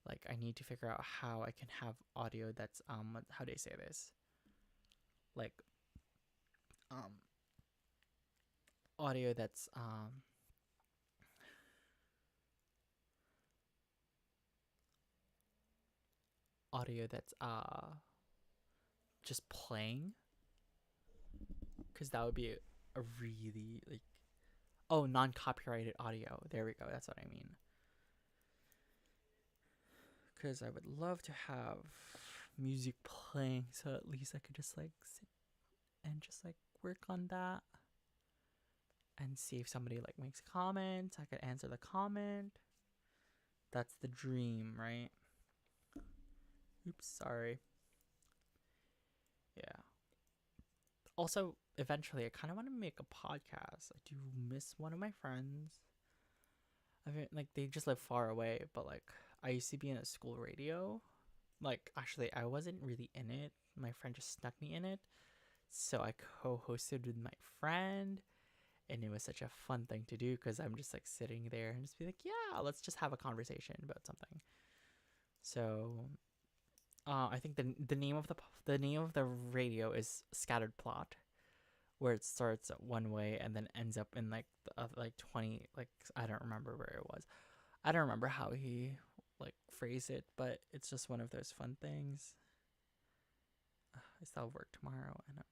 Like, I need to figure out how I can have audio that's how do I say this? Like audio that's just playing, because that would be a really like, oh, non-copyrighted audio. There we go. That's what I mean. Because I would love to have music playing, so at least I could just like sit and just like work on that and see if somebody like makes a comment. I could answer the comment. That's the dream, right? Oops, sorry. Yeah. Also, eventually, I kind of want to make a podcast. I do miss one of my friends. I mean, like, they just live far away, but like, I used to be in a school radio. Like, actually, I wasn't really in it. My friend just snuck me in it. So I co-hosted with my friend, and it was such a fun thing to do because I'm just like sitting there and just be like, yeah, let's just have a conversation about something. So I think the name of the radio is Scattered Plot, where it starts one way and then ends up in like 20, like, I don't remember where it was. I don't remember how he like phrased it, but it's just one of those fun things. I still have work tomorrow, and I'm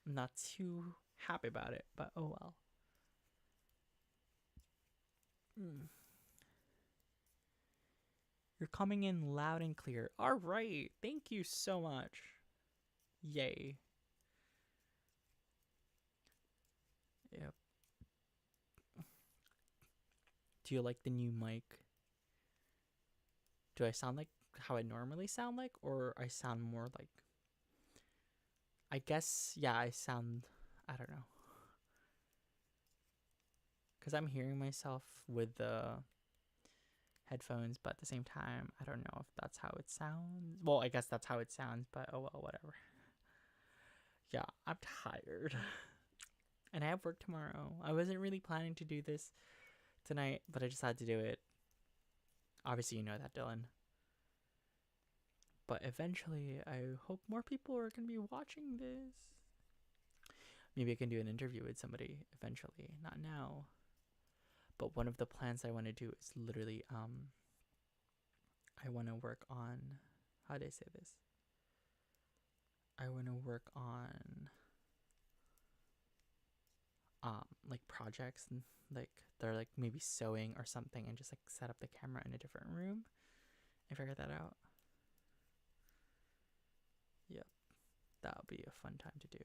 not too happy about it, but oh well. You're coming in loud and clear. All right. Thank you so much. Yay. Yep. Do you like the new mic? Do I sound like how I normally sound like, or I sound more like, I guess, yeah, I don't know. Because I'm hearing myself with the headphones, but at the same time, I don't know if that's how it sounds. Well, I guess that's how it sounds, but oh well, whatever. Yeah, I'm tired. And I have work tomorrow. I wasn't really planning to do this tonight, but I just had to do it. Obviously, you know that, Dylan. But eventually, I hope more people are going to be watching this. Maybe I can do an interview with somebody eventually. Not now. But one of the plans I want to do is literally, I want to work on, how do I say this? I want to work on, like projects, and like they're like maybe sewing or something, and just like set up the camera in a different room and figure that out. Yep. That would be a fun time to do.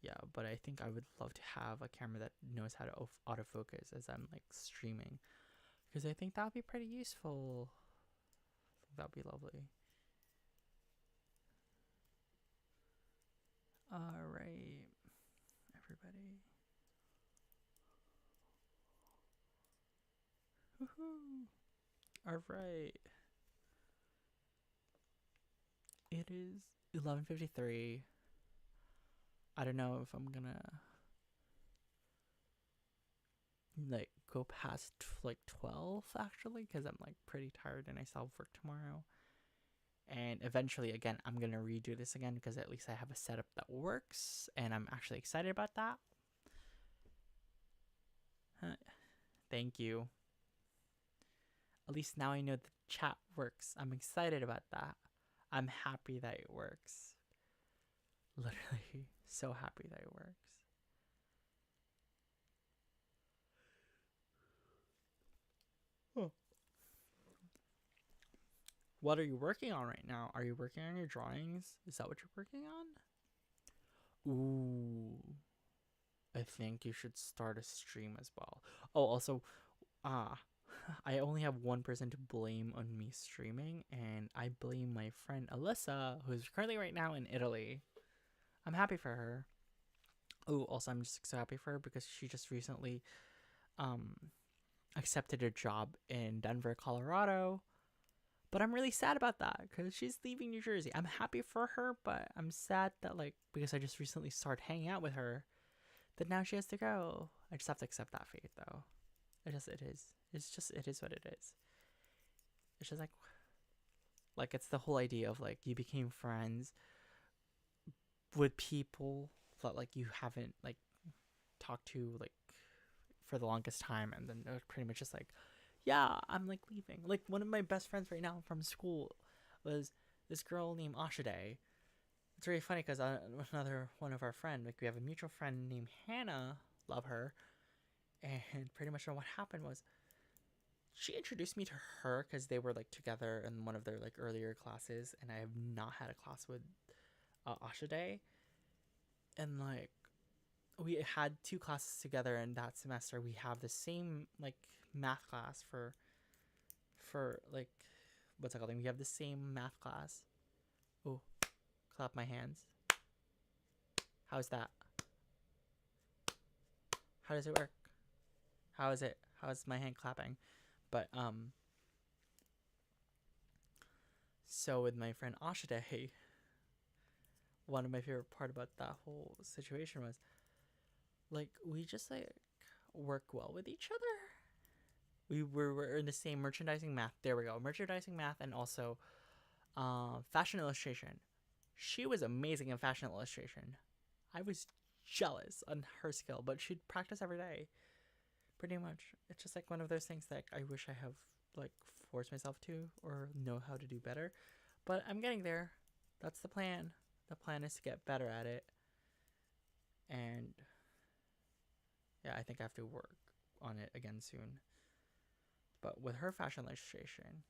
Yeah, but I think I would love to have a camera that knows how to autofocus as I'm like streaming, because I think that would be pretty useful. That would be lovely. All right, everybody. Woohoo! All right. It is 11:53. I don't know if I'm gonna like go past like 12 actually, because I'm like pretty tired and I still have work tomorrow. And eventually, again, I'm going to redo this again because at least I have a setup that works. And I'm actually excited about that. Thank you. At least now I know the chat works. I'm excited about that. I'm happy that it works. Literally so happy that it works. Oh. What are you working on right now? Are you working on your drawings? Is that what you're working on? Ooh. I think you should start a stream as well. Oh, also, I only have one person to blame on me streaming, and I blame my friend Alyssa, who's currently right now in Italy. I'm happy for her. Oh, also, I'm just so happy for her because she just recently accepted a job in Denver, Colorado. But I'm really sad about that because she's leaving New Jersey. I'm happy for her, but I'm sad that, like, because I just recently started hanging out with her, that now she has to go. I just have to accept that fate, though. It is. It is what it is. It's just like it's the whole idea of, like, you became friends with people that, like, you haven't, like, talked to, like, for the longest time, and then it was pretty much just like, yeah, I'm, like, leaving. Like, one of my best friends right now from school was this girl named Ashade. It's really funny because another one of our friends, like, we have a mutual friend named Hannah, love her, and pretty much what happened was she introduced me to her because they were, like, together in one of their, like, earlier classes, and I have not had a class with Ashade, and, like, we had 2 classes together, and that semester we have the same, like, math class for like, what's it called? We have the same math class. Oh, clap my hands. How's that? How does it work? How is it? How's my hand clapping? But so with my friend Ashade, one of my favorite part about that whole situation was, like, we just, like, work well with each other. We were in the same merchandising math. There we go. Merchandising math and also fashion illustration. She was amazing in fashion illustration. I was jealous on her skill, but she'd practice every day. Pretty much. It's just like one of those things that I wish I have, like, forced myself to or know how to do better. But I'm getting there. That's the plan. The plan is to get better at it. And yeah, I think I have to work on it again soon. But with her fashion illustration,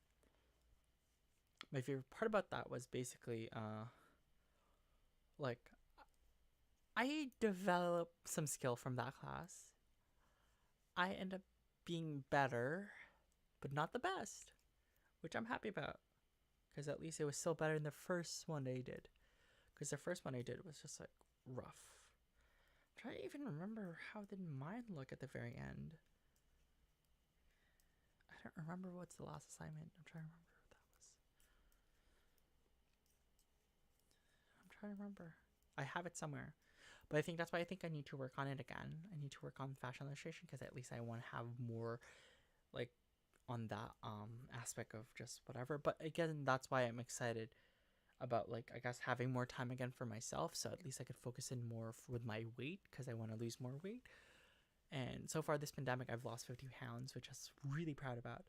my favorite part about that was basically like, I developed some skill from that class. I end up being better, but not the best, which I'm happy about, because at least it was still better than the first one I did. Because the first one I did was just, like, rough. I'm trying to even remember how did mine look at the very end. I don't remember what's the last assignment. I'm trying to remember what that was. I'm trying to remember. I have it somewhere. But I think that's why I think I need to work on it again. I need to work on fashion illustration because at least I want to have more, like, on that aspect of just whatever. But again, that's why I'm excited about, like, I guess having more time again for myself, so at least I could focus in more with my weight because I want to lose more weight. And so far this pandemic, I've lost 50 pounds, which I'm really proud about.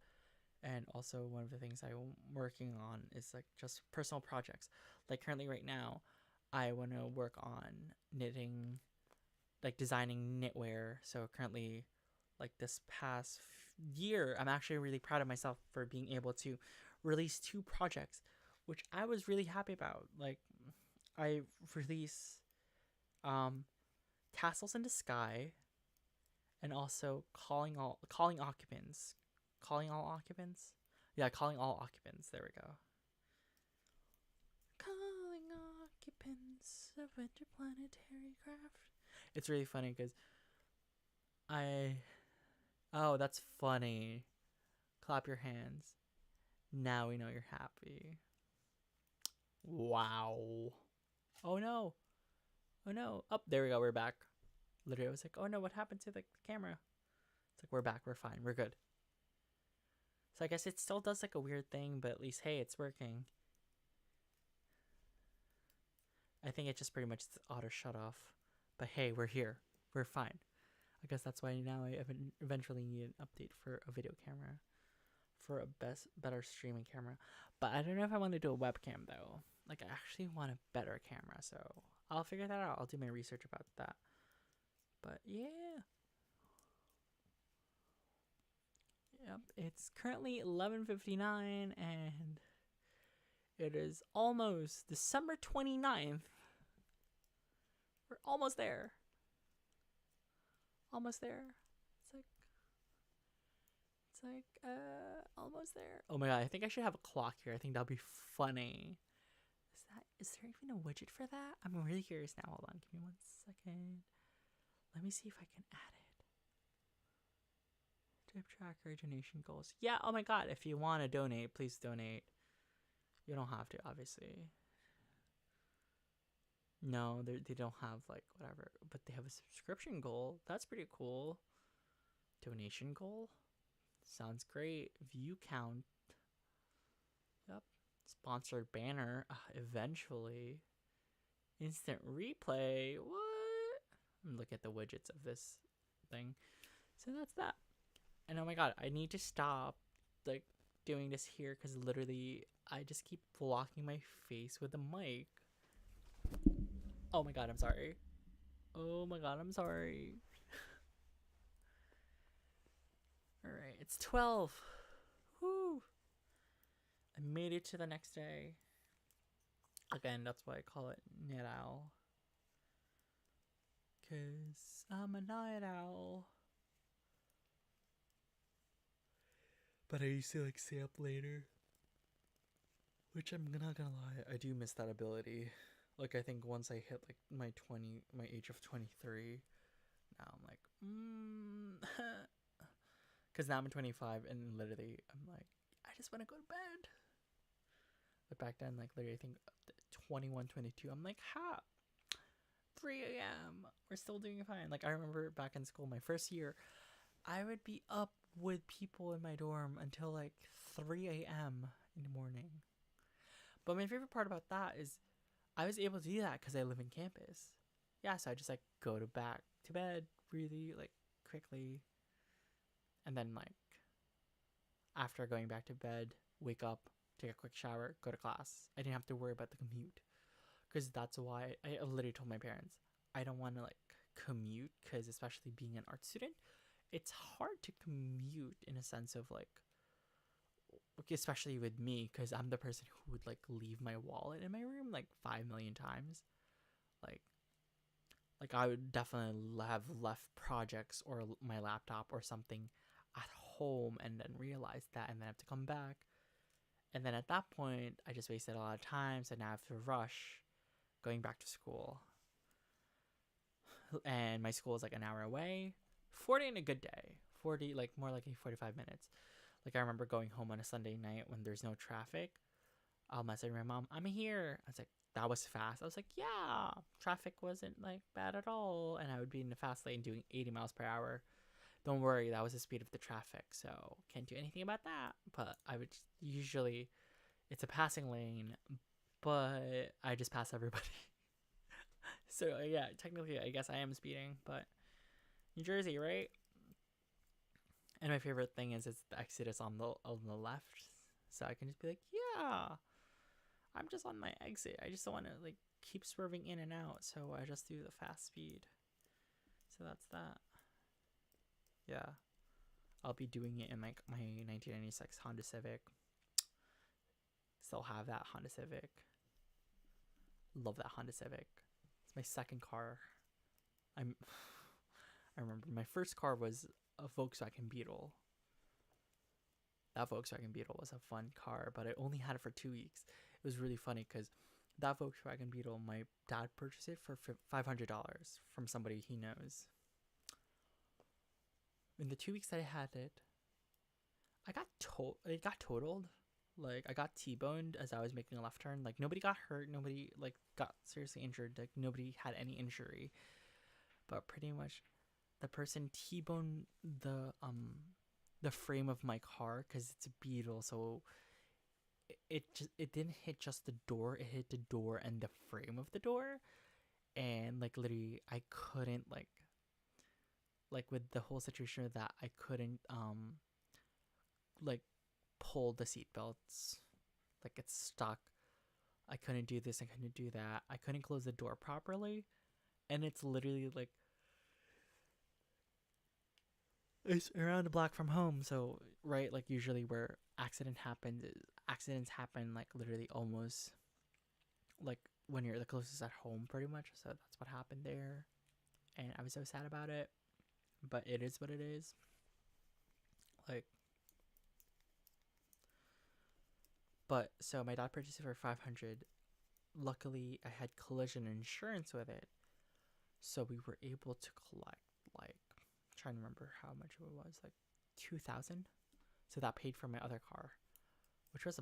And also one of the things I'm working on is, like, just personal projects. Like, currently right now, I want to work on knitting, like, designing knitwear. So currently, like, this past year, I'm actually really proud of myself for being able to release 2 projects, which I was really happy about. Like, I released Castles in the Sky, and also calling all occupants. Calling all occupants? Yeah, calling all occupants. There we go. Calling occupants of interplanetary craft. It's really funny because oh, that's funny. Clap your hands. Now we know you're happy. Wow. Oh no. Oh no. Oh, there we go. We're back. Literally, I was like, oh no, what happened to the camera? It's like, we're back. We're fine. We're good. So I guess it still does, like, a weird thing, but at least, hey, it's working. I think it just pretty much auto shut off. But hey, we're here. We're fine. I guess that's why now I eventually need an update for a video camera, for a better streaming camera. But I don't know if I want to do a webcam though. Like I actually want a better camera, so I'll figure that out. I'll do my research about that. But yeah. Yep, it's currently 11:59 and it is almost December 29th. We're almost there. Almost there. It's like almost there. Oh my god, I think I should have a clock here. I think that'll be funny. Is there even a widget for that? I'm really curious now. Hold on, give me 1 second. Let me see if I can add it. Tip tracker, donation goals. Yeah, oh my god, if you want to donate, please donate. You don't have to, obviously. No, they don't have like whatever, but they have a subscription goal. That's pretty cool. Donation goal. Sounds great. View count. Yep. Sponsored banner. Eventually. Instant replay. What? I'm gonna look at the widgets of this thing. So that's that. And oh my god, I need to stop like doing this here because literally I just keep blocking my face with the mic. Oh my god, I'm sorry. Oh my god, I'm sorry. Alright, it's 12. Woo! I made it to the next day. Again, that's why I call it Night Owl. Because I'm a night owl. But I used to like stay up later. Which I'm not gonna lie, I do miss that ability. Like I think once I hit like my age of 23, now I'm like, because now I'm 25 and literally I'm like, I just want to go to bed. But back then, like literally I think 21, 22, I'm like, ha, 3 a.m. We're still doing fine. Like I remember back in school, my first year, I would be up with people in my dorm until like 3 a.m. in the morning. But my favorite part about that is I was able to do that because I live in campus. Yeah, so I just like go back to bed really like quickly. And then like after going back to bed, wake up, take a quick shower, go to class. I didn't have to worry about the commute. Because that's why I literally told my parents, I don't want to like commute because especially being an art student, it's hard to commute in a sense of like, especially with me because I'm the person who would like leave my wallet in my room like 5 million times. Like I would definitely have left projects or my laptop or something at home and then realize that and then have to come back. And then at that point, I just wasted a lot of time. So now I have to rush going back to school. And my school is like an hour away. 40 in a good day. 40, like more like 45 minutes. Like I remember going home on a Sunday night when there's no traffic. I'll message my mom, I'm here. I was like, that was fast. I was like, yeah, traffic wasn't like bad at all. And I would be in the fast lane doing 80 miles per hour. Don't worry, that was the speed of the traffic. So can't do anything about that. But I would usually, it's a passing lane, but I just pass everybody. So yeah, technically I guess I am speeding, but New Jersey, right? And my favorite thing is it's the exit is on the left, so I can just be like, yeah, I'm just on my exit. I just don't want to like keep swerving in and out, so I just do the fast speed. So that's that. Yeah, I'll be doing it in like my 1996 Honda Civic. Still have that Honda Civic. Love that Honda Civic. It's my second car. I remember my first car was a Volkswagen Beetle. That Volkswagen Beetle was a fun car, but I only had it for 2 weeks. It was really funny because that Volkswagen Beetle, my dad purchased it for $500 from somebody he knows. In the 2 weeks that I had it, it got totaled. Like I got T-boned as I was making a left turn. Like nobody got hurt, nobody like got seriously injured. Like nobody had any injury, but pretty much the person T-boned the frame of my car because it's a Beetle, so it didn't hit just the door, it hit the door and the frame of the door. And like literally I couldn't like with the whole situation of that, I couldn't like pull the seat belts. Like it's stuck. I couldn't do this, I couldn't do that. I couldn't close the door properly. And it's literally like it's around the block from home, so right, like usually where accidents happen like literally almost like when you're the closest at home pretty much. So that's what happened there. And I was so sad about it. But it is what it is. Like but so my dad purchased it for 500. Luckily I had collision insurance with it. So we were able to collect like I'm trying to remember how much it was, like 2,000. So that paid for my other car, which was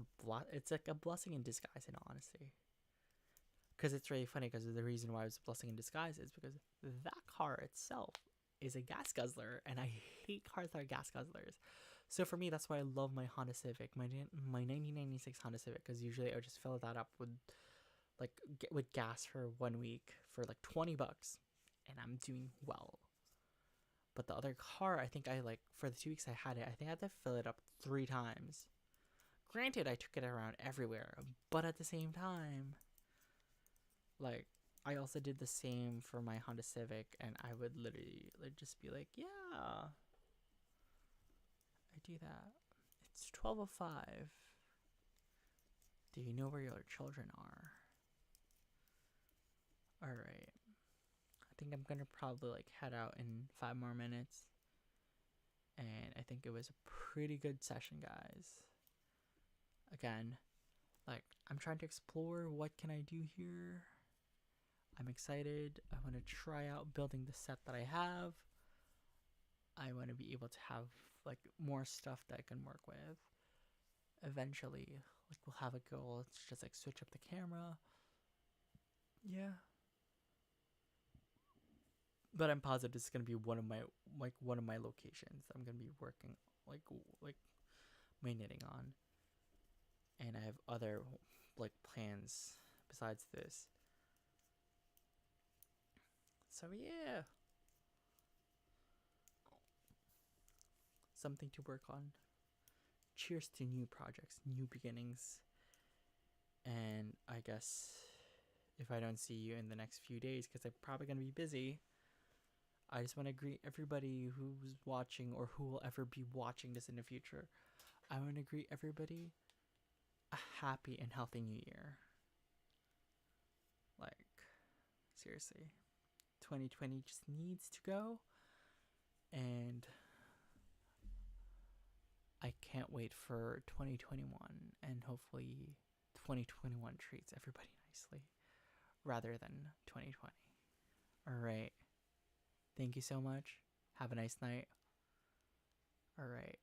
it's like a blessing in disguise in all honesty. Because it's really funny because the reason why it was a blessing in disguise is because that car itself is a gas guzzler, and I hate cars that are gas guzzlers. So for me, that's why I love my Honda Civic, my 1996 Honda Civic, because usually I would just fill that up with like with gas for 1 week for like $20, and I'm doing well. But the other car, I think I like for the 2 weeks I had it, I think I had to fill it up 3 times. Granted, I took it around everywhere, but at the same time, like I also did the same for my Honda Civic, and I would literally like, just be like, yeah, I do that. It's 12:05. Do you know where your children are? All right. I think I'm gonna probably like head out in 5 more minutes. And I think it was a pretty good session, guys. Again, like I'm trying to explore what can I do here. I'm excited. I want to try out building the set that I have. I want to be able to have like more stuff that I can work with. Eventually, like we'll have a goal. Let's just like switch up the camera. Yeah. But I'm positive this is gonna be one of my locations I'm gonna be working like my knitting on. And I have other like plans besides this. So yeah. Something to work on. Cheers to new projects, new beginnings. And I guess if I don't see you in the next few days, because I'm probably going to be busy, I just want to greet everybody who's watching or who will ever be watching this in the future. I want to greet everybody a happy and healthy new year. Like, seriously. 2020 just needs to go. And I can't wait for 2021, and hopefully 2021 treats everybody nicely rather than 2020. All right. Thank you so much. Have a nice night. All right.